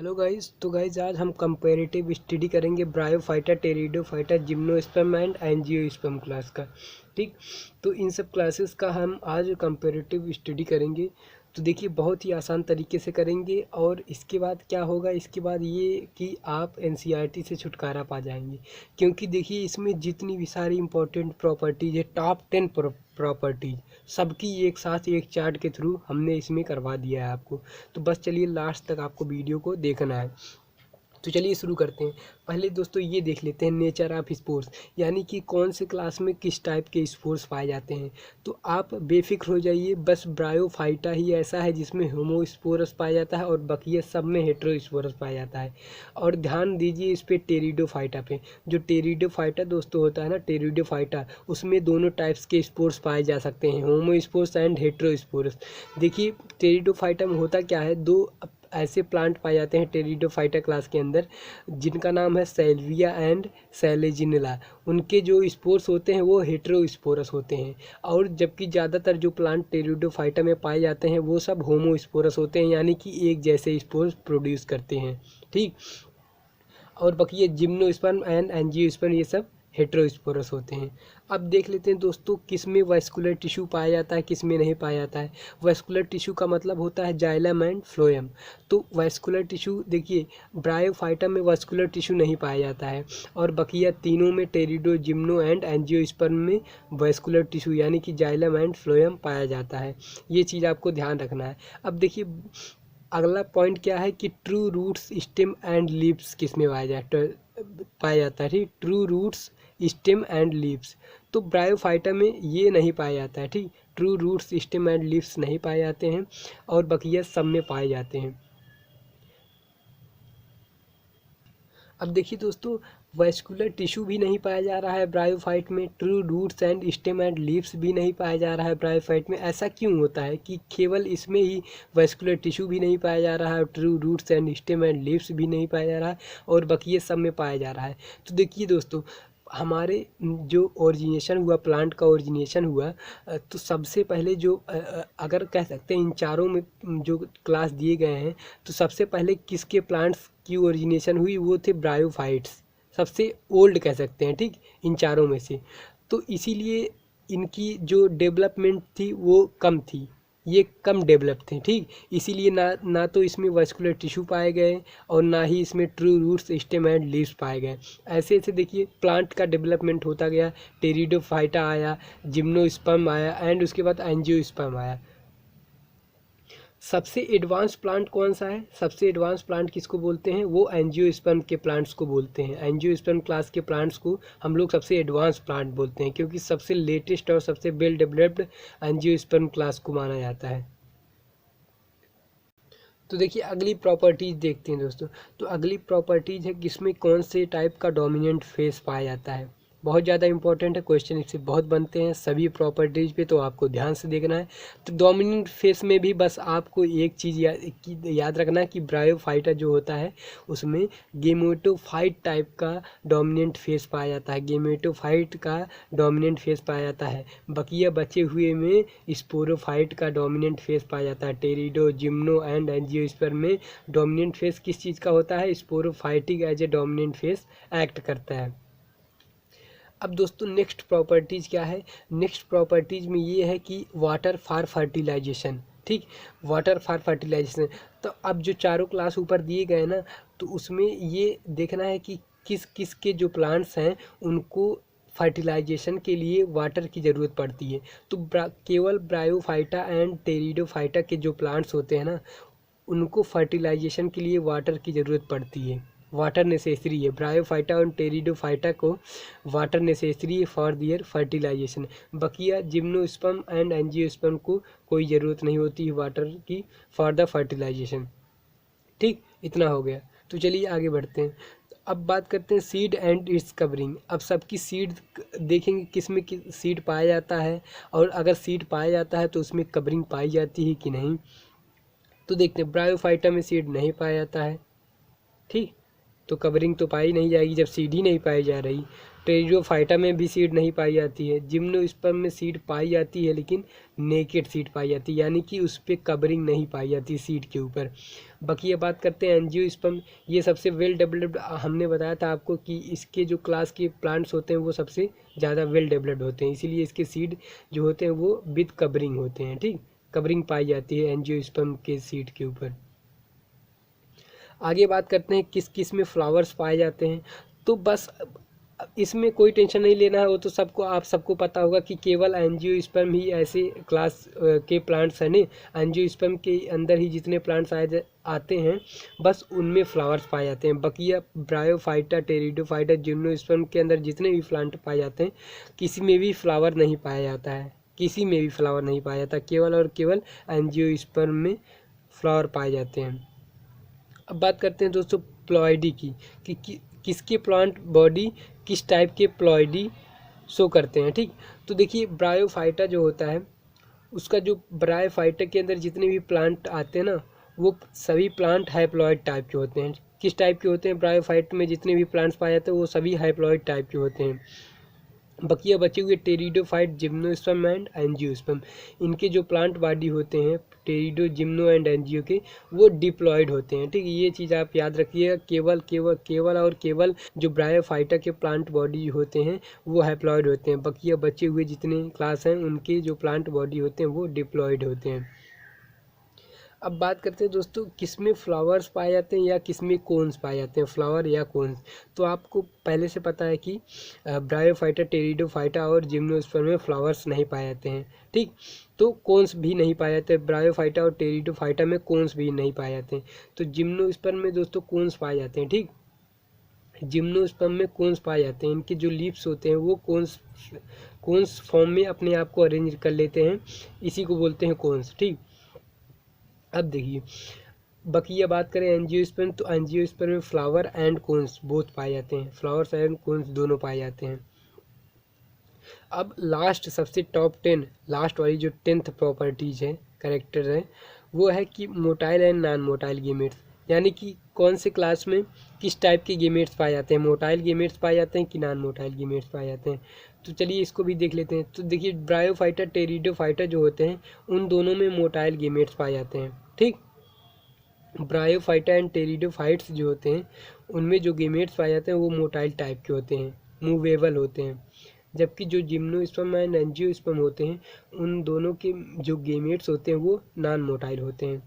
Hello guys. तो guys आज हम कंपैरेटिव स्टडी करेंगे bryophyta, pteridophyta, gymnosperm and angiosperm class का। ठीक, तो इन सब क्लासेस का हम आज कंपैरेटिव स्टडी करेंगे। तो देखिए बहुत ही आसान तरीके से करेंगे और इसके बाद क्या होगा, इसके बाद ये कि आप एनसीईआरटी से छुटकारा पा जाएंगे। क्योंकि देखिए इसमें जितनी भी सारी इंपॉर्टेंट प्रॉपर्टीज है, टॉप 10 प्रॉपर्टीज सबकी एक साथ एक चार्ट के थ्रू हमने इसमें करवा दिया है आपको। तो बस चलिए लास्ट तक आपको वीडियो को देखना है। तो चलिए शुरू करते हैं। पहले दोस्तों ये देख लेते हैं नेचर ऑफ स्पोर्ट्स, यानी कि कौन से क्लास में किस टाइप के स्पोर्ट्स पाए जाते हैं। तो आप बेफिक्र हो जाइए, बस ब्रायोफाइटा ही ऐसा है जिसमें होमोस्पोरस पाया जाता है और बाकी सब में हेटेरोस्पोरस पाया जाता है। और ध्यान दीजिए इस पे टेरिडोफाइटा पे। जो टेरिडोफाइटा दोस्तों होता है ना, टेरिडोफाइटा, उसमें दोनों टाइप्स के स्पोर्ट्स पाए जा सकते हैं, होमोस्पोरस एंड हेटेरोस्पोरस। देखिए टेरिडोफाइटा में होता क्या है, दो ऐसे प्लांट पाए जाते हैं टेरिडोफाइटा क्लास के अंदर जिनका नाम है सैल्विया एंड सैलेजिनेला। उनके जो स्पोर्स होते हैं वो हेटेरोस्पोरस होते हैं। और जबकि ज़्यादातर जो प्लांट टेरिडोफाइटा में पाए जाते हैं वो सब होमोस्पोरस होते हैं, यानी कि एक जैसे स्पोर्स प्रोड्यूस करते हैं। ठीक, और बाकी ये जिम्नोस्पर्म एंड एंजियोस्पर्म ये सब हेटेरोस्पोरस होते हैं। अब देख लेते हैं दोस्तों किस में वैस्कुलर टिश्यू पाया जाता है, किस में नहीं पाया जाता है। वैस्कुलर टिश्यू का मतलब होता है जाइलम एंड फ्लोएम। तो वैस्कुलर टिश्यू देखिए ब्रायोफाइटा में वैस्कुलर टिश्यू नहीं पाया जाता है, और बकिया तीनों में टेरिडो, जिम्नो एंड एंजियोस्पर्म में वैस्कुलर टिश्यू यानी कि जाइलम एंड फ्लोएम पाया जाता है। ये चीज़ आपको ध्यान रखना है। अब देखिए अगला पॉइंट क्या है कि true roots, stem and leaves किस में पाया जाता है। ठीक, true roots, stem and leaves. तो ब्रायोफाइटा में ये नहीं पाया जाता है। ठीक, true roots, stem and leaves नहीं पाए जाते हैं और बकिया सब में पाए जाते हैं। अब देखिए दोस्तों वैस्कुलर टिश्यू भी नहीं पाया जा रहा है ब्रायोफाइट में, true roots and stem and leaves भी नहीं पाया जा रहा है ब्रायोफाइट में। ऐसा क्यों होता है कि केवल इसमें ही वैस्कुलर टिश्यू भी नहीं पाया जा रहा है, true roots and stem and leaves भी नहीं पाया जा रहा है और बाकी सब में पाया जा रहा है। तो देखिए दोस्तों हमारे जो ओरिजिनेशन हुआ, प्लांट का ओरिजिनेशन हुआ, तो सबसे पहले जो अगर कह सकते हैं इन चारों में जो क्लास दिए गए हैं, तो सबसे पहले किसके प्लांट्स की ओरिजिनेशन हुई, वो थे ब्रायोफाइट्स। सबसे ओल्ड कह सकते हैं, ठीक, इन चारों में से। तो इसीलिए इनकी जो डेवलपमेंट थी वो कम थी, ये कम डेवलप थे। ठीक, इसीलिए ना तो इसमें वैस्कुलर टिश्यू पाए गए और ना ही इसमें true roots, stem and leaves पाए गए। ऐसे ऐसे देखिए प्लांट का डेवलपमेंट होता गया। टेरिडोफाइटा आया, जिम्नोस्पर्म आया एंड उसके बाद एंजियोस्पर्म आया। सबसे एडवांस प्लांट कौन सा है, सबसे एडवांस प्लांट किसको बोलते हैं, वो एंजियोस्पर्म के प्लांट्स को बोलते हैं। एंजियोस्पर्म क्लास के प्लांट्स को हम लोग सबसे एडवांस प्लांट बोलते हैं, क्योंकि सबसे लेटेस्ट और सबसे वेल डेवलप्ड एंजियोस्पर्म क्लास को माना जाता है। तो देखिए अगली प्रॉपर्टीज देखते हैं दोस्तों। तो अगली प्रॉपर्टीज है कि इसमें कौन से टाइप का डोमिनेंट फेस पाया जाता है। बहुत ज़्यादा इंपॉर्टेंट है, क्वेश्चन इससे बहुत बनते हैं सभी प्रॉपर्टीज पे, तो आपको ध्यान से देखना है। तो डोमिनेंट फेस में भी बस आपको एक चीज़ याद रखना है कि ब्रायोफाइटा जो होता है उसमें गेमेटोफाइट टाइप का डोमिनेंट फेस पाया जाता है, गेमेटोफाइट का डोमिनेंट फेस पाया जाता है। बकिया बचे हुए में स्पोरोफाइट का डोमिनेंट फेस पाया जाता है। टेरिडो, जिम्नो एंड एंजियोस्पर्म में डोमिनेंट फेस किस चीज़ का होता है, sporophytic as a dominant phase act करता है। अब दोस्तों नेक्स्ट प्रॉपर्टीज़ क्या है, नेक्स्ट प्रॉपर्टीज़ में ये है कि वाटर फॉर फर्टिलाइजेशन। ठीक, वाटर फॉर फर्टिलाइजेशन। तो अब जो चारों क्लास ऊपर दिए गए ना, तो उसमें ये देखना है कि किस किस के जो प्लांट्स हैं उनको फर्टिलाइजेशन के लिए वाटर की ज़रूरत पड़ती है। तो केवल ब्रायोफाइटा एंड टेरिडोफाइटा के जो प्लांट्स होते हैं ना, उनको फर्टिलाइजेशन के लिए वाटर की ज़रूरत पड़ती है, वाटर नेसेसरी है। ब्रायोफाइटा और टेरिडोफाइटा को वाटर नेसेसरी है for their fertilisation. Bakiya gymnosperm and angiosperm को कोई ज़रूरत नहीं होती है वाटर की फॉर द फर्टिलाइजेशन। ठीक, इतना हो गया। तो चलिए आगे बढ़ते हैं। अब बात करते हैं सीड एंड इट्स कवरिंग। अब सबकी सीड देखेंगे किस में सीड पाया जाता है, और अगर सीड पाया जाता है तो उसमें कवरिंग पाई जाती है कि नहीं। तो देखते हैं ब्रायोफाइटा में सीड नहीं पाया जाता है। ठीक, तो कवरिंग तो पाई नहीं जाएगी जब सीड ही नहीं पाई जा रही। टेरिडोफाइटा में भी सीड नहीं पाई जाती है। जिम्नोस्पर्म में सीड पाई जाती है लेकिन नेकेड सीड पाई जाती है, यानी कि उस पर कवरिंग नहीं पाई जाती सीड के ऊपर। बाकी ये बात करते हैं एंजियोस्पर्म। ये सबसे वेल डेवलप्ड, हमने बताया था आपको कि इसके जो क्लास के प्लांट्स होते हैं वो सबसे ज़्यादा वेल डेवलप्ड होते हैं, इसीलिए इसके सीड जो होते हैं वो विद कवरिंग होते हैं। ठीक, कवरिंग पाई जाती है एंजियोस्पर्म के सीड के ऊपर। आगे बात करते हैं किस किस में फ्लावर्स पाए जाते हैं। तो बस इसमें कोई टेंशन नहीं लेना है, वो तो आप सबको पता होगा कि केवल एंजियोस्पर्म ही ऐसे क्लास के प्लांट्स हैं। नहीं, एंजियोस्पर्म के अंदर ही जितने प्लांट्स आते हैं बस उनमें फ्लावर्स पाए जाते हैं। बकिया ब्रायोफाइटा, टेरिडोफाइटा, जिम्नोस्पर्म के अंदर जितने भी प्लांट पाए जाते हैं किसी में भी फ्लावर नहीं पाया जाता है, किसी में भी फ्लावर नहीं पाया जाता, केवल और केवल एंजियोस्पर्म में फ्लावर पाए जाते हैं। अब बात करते हैं दोस्तों प्लॉइडी की, कि किसके प्लांट बॉडी किस टाइप के प्लॉइडी शो करते हैं। ठीक, तो देखिए ब्रायोफाइटा जो होता है उसका जो ब्रायोफाइटा के अंदर जितने भी प्लांट आते हैं ना वो सभी प्लांट हाइप्लॉइड टाइप के होते हैं। किस टाइप के होते हैं? ब्रायोफाइट में जितने भी प्लांट्स पाए जाते हैं वो सभी हाइप्लॉइड टाइप के होते हैं। बकिया बचे हुए टेरिडोफाइट, जिम्नोस्पर्म एंड एंजियोस्पर्म, इनके जो प्लांट बॉडी होते हैं टेरिडो, जिम्नो एंड एंजियो के, वो डिप्लॉयड होते हैं। ठीक है, ये चीज़ आप याद रखिएगा। केवल और केवल जो ब्रायोफाइटा के प्लांट बॉडी होते हैं वो हैप्लॉयड होते हैं। बकिया बचे हुए जितने क्लास हैं उनके जो प्लांट बॉडी होते हैं वो डिप्लॉयड होते हैं। अब बात करते हैं दोस्तों किस में फ्लावर्स पाए जाते हैं या किस में कोन्स पाए जाते हैं, फ्लावर या कोन्स। तो आपको पहले से पता है कि ब्रायोफाइटा, टेरिडोफाइटा और जिम्नोस्पर्म में फ्लावर्स नहीं पाए जाते हैं। ठीक, तो कोन्स भी नहीं पाए जाते। ब्रायोफाइटा और टेरिडोफाइटा में कोन्स भी नहीं पाए जाते हैं। तो जिम्नोस्पर्म में दोस्तों कोन्स पाए जाते हैं। ठीक, जिम्नोस्पर्म में कोन्स पाए जाते हैं। इनके जो लीव्स होते हैं वो कोन्स फॉर्म में अपने आप को अरेंज कर लेते हैं, इसी को बोलते हैं कोन्स। ठीक, अब देखिए बकिया बात करें एंजियोस्पर्म, तो एंजियोस्पर्म में फ्लावर एंड कोन्स बोथ पाए जाते हैं, फ्लावर्स एंड कोन्स दोनों पाए जाते हैं। अब लास्ट सबसे टॉप 10 लास्ट वाली जो 10th प्रॉपर्टीज है, कैरेक्टर है, वो है कि motile and non motile gametes, यानी कि कौन से क्लास में किस टाइप के गेमेट्स पाए जाते हैं, मोटाइल गेमेट्स पाए जाते हैं कि नॉन मोटाइल गेमेट्स पाए जाते हैं। तो चलिए इसको भी देख लेते हैं। तो देखिए ब्रायोफाइटा, टेरिडोफाइटा जो होते हैं उन दोनों में मोटाइल गेमेट्स पाए जाते हैं। ठीक, ब्रायोफाइटा एंड टेरिडोफाइट्स जो होते हैं उनमें जो गेमेट्स पाए जाते हैं वो मोटाइल टाइप के होते हैं, मूवेबल होते हैं। जबकि जो जिम्नोस्पर्म एंड एंजियोस्पर्म होते हैं उन दोनों के जो गेमेट्स होते हैं वो नॉन मोटाइल होते हैं।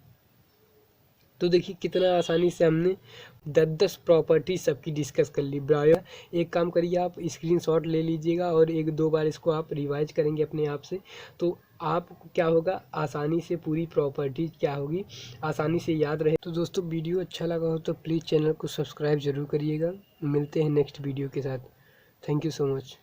तो देखिए कितना आसानी से हमने 10 प्रॉपर्टी सबकी डिस्कस कर ली। ब्रायो, एक काम करिए आप स्क्रीनशॉट ले लीजिएगा और 1-2 बार इसको आप रिवाइज करेंगे अपने आप से, तो आपको क्या होगा, आसानी से पूरी प्रॉपर्टी क्या होगी आसानी से याद रहे। तो दोस्तों वीडियो अच्छा लगा हो तो प्लीज़ चैनल को सब्सक्राइब ज़रूर करिएगा। मिलते हैं नेक्स्ट वीडियो के साथ। Thank you so much.